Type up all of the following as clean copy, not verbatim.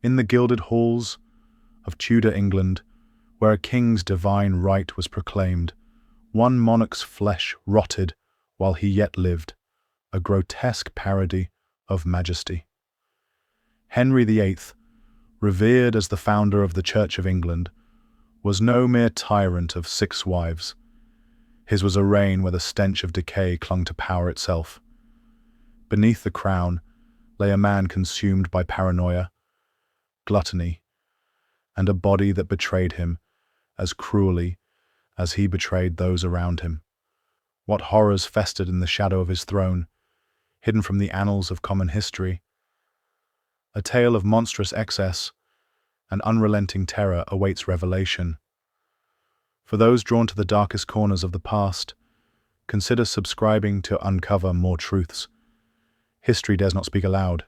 In the gilded halls of Tudor England, where a king's divine right was proclaimed, one monarch's flesh rotted while he yet lived, a grotesque parody of majesty. Henry VIII, revered as the founder of the Church of England, was no mere tyrant of 6 wives. His was a reign where the stench of decay clung to power itself. Beneath the crown lay a man consumed by paranoia, gluttony, and a body that betrayed him as cruelly as he betrayed those around him. What horrors festered in the shadow of his throne, hidden from the annals of common history? A tale of monstrous excess and unrelenting terror awaits revelation. For those drawn to the darkest corners of the past, consider subscribing to uncover more truths history dares not speak aloud.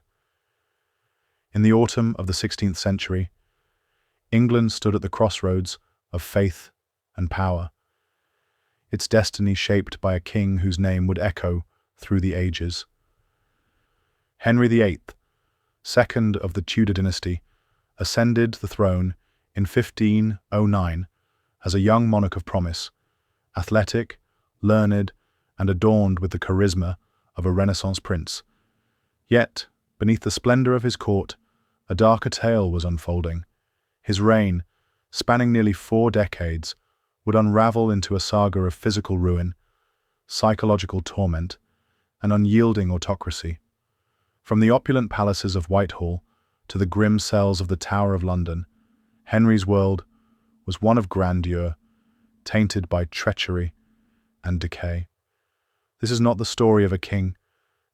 In the autumn of the 16th century, England stood at the crossroads of faith and power, its destiny shaped by a king whose name would echo through the ages. Henry VIII, second of the Tudor dynasty, ascended the throne in 1509 as a young monarch of promise, athletic, learned, and adorned with the charisma of a Renaissance prince. Yet, beneath the splendor of his court, a darker tale was unfolding. His reign, spanning nearly 4 decades, would unravel into a saga of physical ruin, psychological torment, and unyielding autocracy. From the opulent palaces of Whitehall to the grim cells of the Tower of London, Henry's world was one of grandeur, tainted by treachery and decay. This is not the story of a king,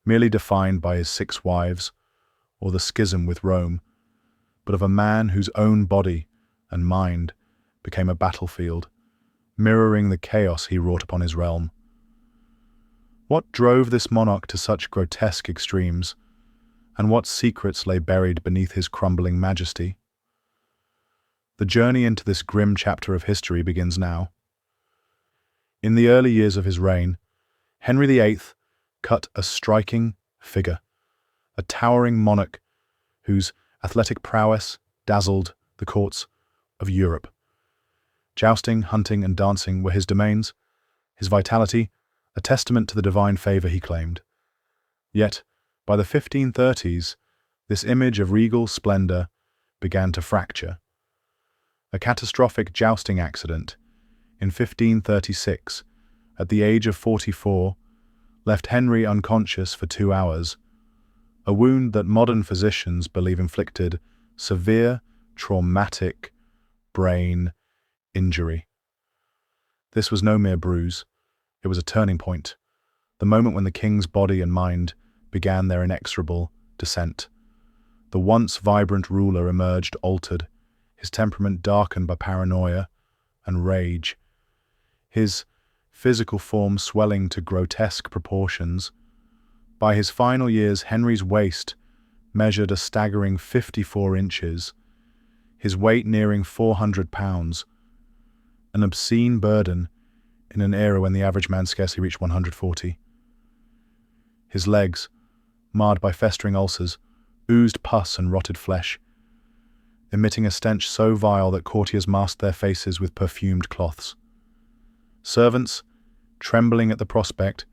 merely defined by his 6 wives or the schism with Rome, but of a man whose own body and mind became a battlefield, mirroring the chaos he wrought upon his realm. What drove this monarch to such grotesque extremes, and what secrets lay buried beneath his crumbling majesty? The journey into this grim chapter of history begins now. In the early years of his reign, Henry VIII cut a striking figure, a towering monarch whose athletic prowess dazzled the courts of Europe. Jousting, hunting, and dancing were his domains, his vitality a testament to the divine favor he claimed. Yet, by the 1530s, this image of regal splendor began to fracture. A catastrophic jousting accident in 1536, at the age of 44, left Henry unconscious for 2 hours, a wound that modern physicians believe inflicted severe, traumatic brain injury. This was no mere bruise. It was a turning point, the moment when the king's body and mind began their inexorable descent. The once vibrant ruler emerged altered, his temperament darkened by paranoia and rage, his physical form swelling to grotesque proportions. By his final years, Henry's waist measured a staggering 54 inches, his weight nearing 400 pounds, an obscene burden in an era when the average man scarcely reached 140. His legs, marred by festering ulcers, oozed pus and rotted flesh, emitting a stench so vile that courtiers masked their faces with perfumed cloths. Servants, trembling at the prospect,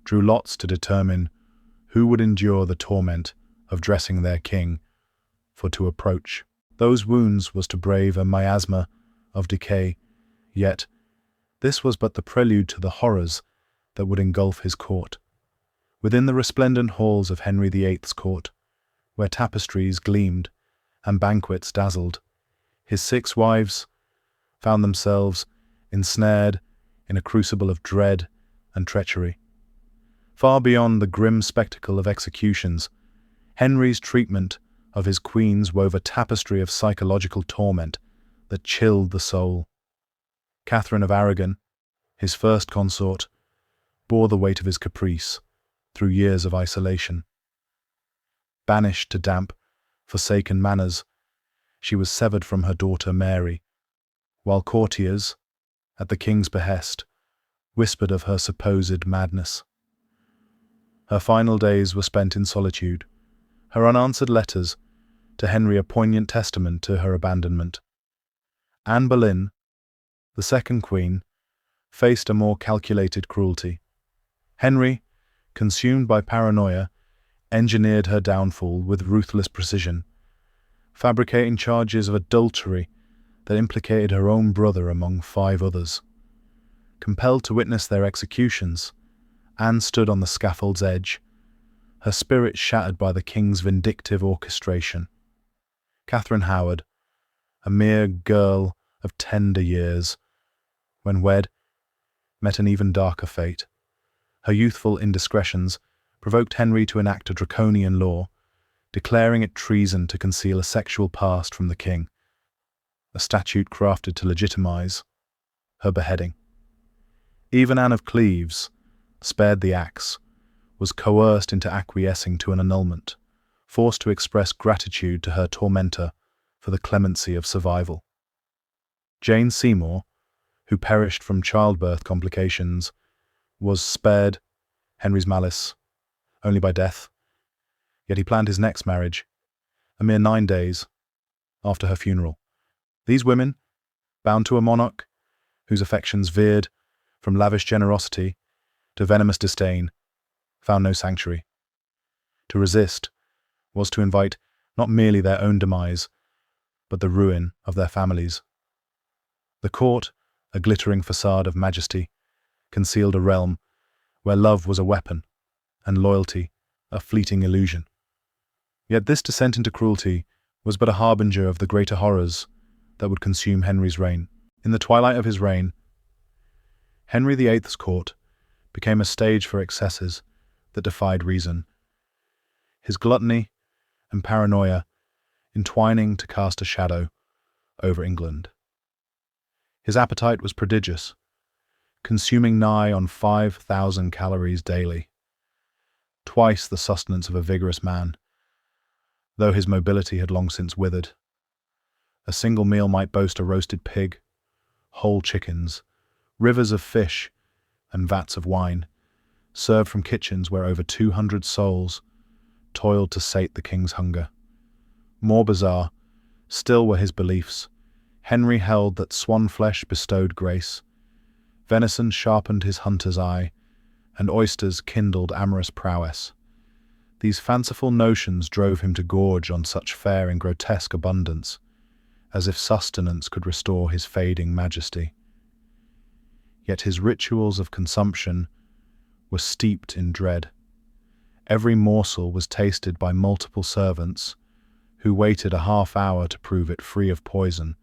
drew lots to determine who would endure the torment of dressing their king, for to approach those wounds was to brave a miasma of decay. Yet, this was but the prelude to the horrors that would engulf his court. Within the resplendent halls of Henry VIII's court, where tapestries gleamed and banquets dazzled, his 6 wives found themselves ensnared in a crucible of dread and treachery. Far beyond the grim spectacle of executions, Henry's treatment of his queens wove a tapestry of psychological torment that chilled the soul. Catherine of Aragon, his first consort, bore the weight of his caprice through years of isolation. Banished to damp, forsaken manors, she was severed from her daughter Mary, while courtiers, at the king's behest, whispered of her supposed madness. Her final days were spent in solitude, her unanswered letters to Henry a poignant testament to her abandonment. Anne Boleyn, the second queen, faced a more calculated cruelty. Henry, consumed by paranoia, engineered her downfall with ruthless precision, fabricating charges of adultery that implicated her own brother among 5 others. Compelled to witness their executions, Anne stood on the scaffold's edge, her spirit shattered by the king's vindictive orchestration. Catherine Howard, a mere girl of tender years, when wed, met an even darker fate. Her youthful indiscretions provoked Henry to enact a draconian law, declaring it treason to conceal a sexual past from the king, a statute crafted to legitimize her beheading. Even Anne of Cleves, spared the axe, was coerced into acquiescing to an annulment, forced to express gratitude to her tormentor for the clemency of survival. Jane Seymour, who perished from childbirth complications, was spared Henry's malice only by death, yet he planned his next marriage, a mere 9 days after her funeral. These women, bound to a monarch whose affections veered from lavish generosity to venomous disdain, found no sanctuary. To resist was to invite not merely their own demise, but the ruin of their families. The court, a glittering facade of majesty, concealed a realm where love was a weapon and loyalty a fleeting illusion. Yet this descent into cruelty was but a harbinger of the greater horrors that would consume Henry's reign. In the twilight of his reign, Henry VIII's court became a stage for excesses that defied reason, his gluttony and paranoia entwining to cast a shadow over England. His appetite was prodigious, consuming nigh on 5,000 calories daily, twice the sustenance of a vigorous man, though his mobility had long since withered. A single meal might boast a roasted pig, whole chickens, rivers of fish, and vats of wine, served from kitchens where over 200 souls toiled to sate the king's hunger. More bizarre still were his beliefs. Henry held that swan flesh bestowed grace, venison sharpened his hunter's eye, and oysters kindled amorous prowess. These fanciful notions drove him to gorge on such fare in grotesque abundance, as if sustenance could restore his fading majesty. Yet his rituals of consumption were steeped in dread. Every morsel was tasted by multiple servants, who waited a half hour to prove it free of poison.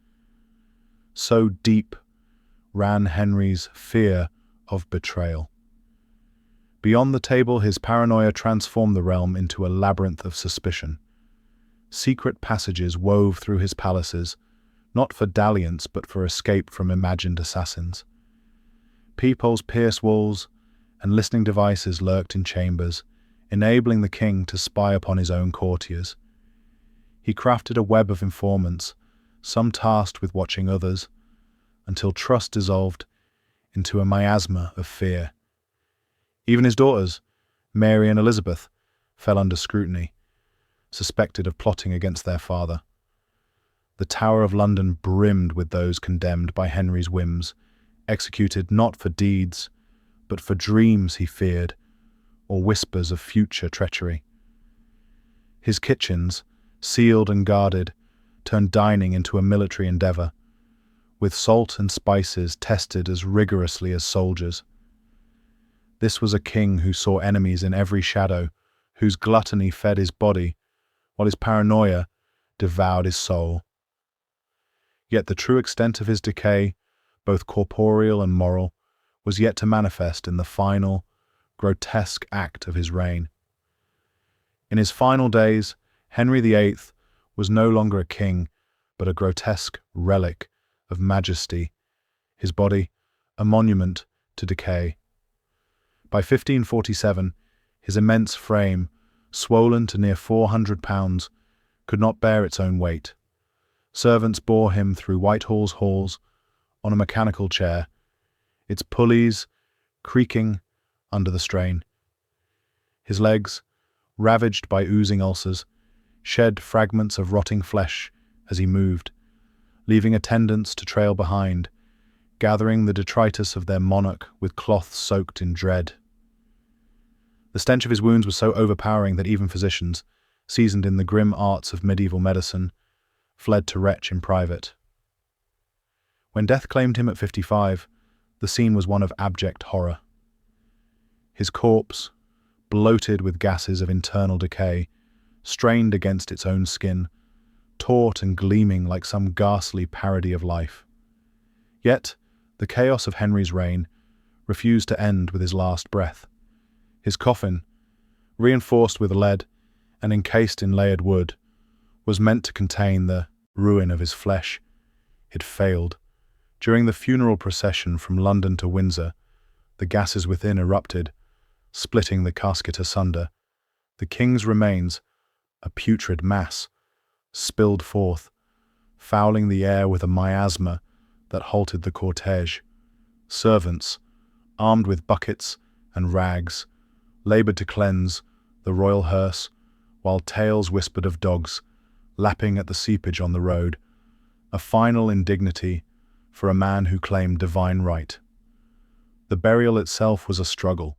So deep ran Henry's fear of betrayal. Beyond the table, his paranoia transformed the realm into a labyrinth of suspicion. Secret passages wove through his palaces, not for dalliance but for escape from imagined assassins. Peepholes pierced walls, and listening devices lurked in chambers, enabling the king to spy upon his own courtiers. He crafted a web of informants, some tasked with watching others, until trust dissolved into a miasma of fear. Even his daughters, Mary and Elizabeth, fell under scrutiny, suspected of plotting against their father. The Tower of London brimmed with those condemned by Henry's whims, executed not for deeds, but for dreams he feared, or whispers of future treachery. His kitchens, sealed and guarded, turned dining into a military endeavor, with salt and spices tested as rigorously as soldiers. This was a king who saw enemies in every shadow, whose gluttony fed his body, while his paranoia devoured his soul. Yet the true extent of his decay, both corporeal and moral, was yet to manifest in the final, grotesque act of his reign. In his final days, Henry VIII was no longer a king, but a grotesque relic of majesty, his body a monument to decay. By 1547, his immense frame, swollen to near 400 pounds, could not bear its own weight. Servants bore him through Whitehall's halls on a mechanical chair, its pulleys creaking under the strain. His legs, ravaged by oozing ulcers, shed fragments of rotting flesh as he moved, leaving attendants to trail behind, gathering the detritus of their monarch with cloths soaked in dread. The stench of his wounds was so overpowering that even physicians, seasoned in the grim arts of medieval medicine, fled to retch in private. When death claimed him at 55, the scene was one of abject horror. His corpse, bloated with gases of internal decay, strained against its own skin, taut and gleaming like some ghastly parody of life. Yet, the chaos of Henry's reign refused to end with his last breath. His coffin, reinforced with lead and encased in layered wood, was meant to contain the ruin of his flesh. It failed. During the funeral procession from London to Windsor, the gases within erupted, splitting the casket asunder. The king's remains, a putrid mass, spilled forth, fouling the air with a miasma that halted the cortege. Servants, armed with buckets and rags, labored to cleanse the royal hearse, while tales whispered of dogs lapping at the seepage on the road, a final indignity for a man who claimed divine right. The burial itself was a struggle.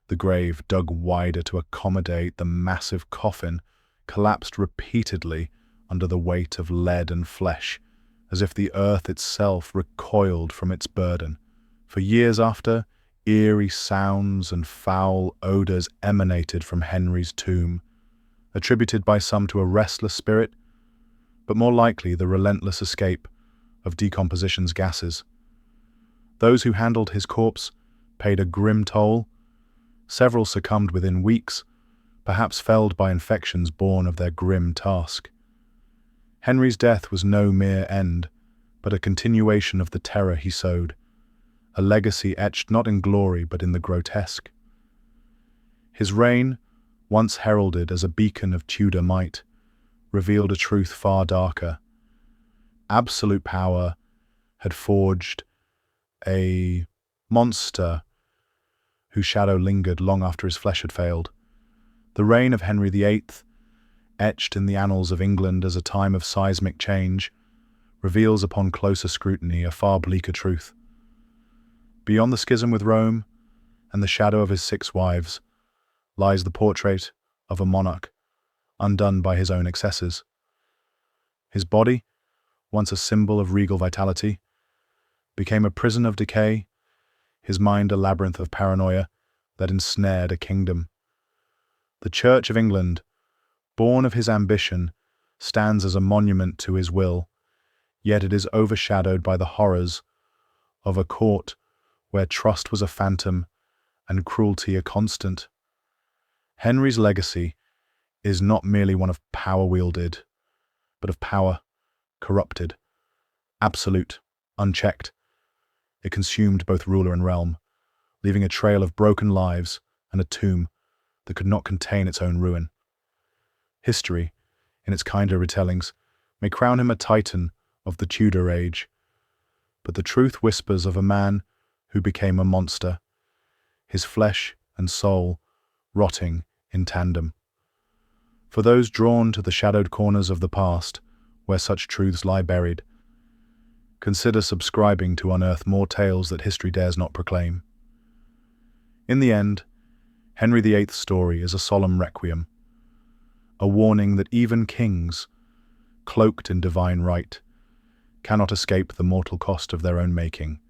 The grave, dug wider to accommodate the massive coffin, collapsed repeatedly under the weight of lead and flesh, as if the earth itself recoiled from its burden. For years after, eerie sounds and foul odors emanated from Henry's tomb, attributed by some to a restless spirit, but more likely the relentless escape of decomposition's gases. Those who handled his corpse paid a grim toll. Several succumbed within weeks, perhaps felled by infections born of their grim task. Henry's death was no mere end, but a continuation of the terror he sowed, a legacy etched not in glory but in the grotesque. His reign, once heralded as a beacon of Tudor might, revealed a truth far darker. Absolute power had forged a monster whose shadow lingered long after his flesh had failed. The reign of Henry VIII, etched in the annals of England as a time of seismic change, reveals upon closer scrutiny a far bleaker truth. Beyond the schism with Rome and the shadow of his 6 wives lies the portrait of a monarch undone by his own excesses. His body, once a symbol of regal vitality, became a prison of decay, his mind a labyrinth of paranoia that ensnared a kingdom. The Church of England, born of his ambition, stands as a monument to his will, yet it is overshadowed by the horrors of a court where trust was a phantom and cruelty a constant. Henry's legacy is not merely one of power wielded, but of power corrupted, absolute, unchecked. It consumed both ruler and realm, leaving a trail of broken lives and a tomb that could not contain its own ruin. History, in its kinder retellings, may crown him a titan of the Tudor age, but the truth whispers of a man who became a monster, his flesh and soul rotting in tandem. For those drawn to the shadowed corners of the past, where such truths lie buried, consider subscribing to unearth more tales that history dares not proclaim. In the end, Henry VIII's story is a solemn requiem, a warning that even kings, cloaked in divine right, cannot escape the mortal cost of their own making.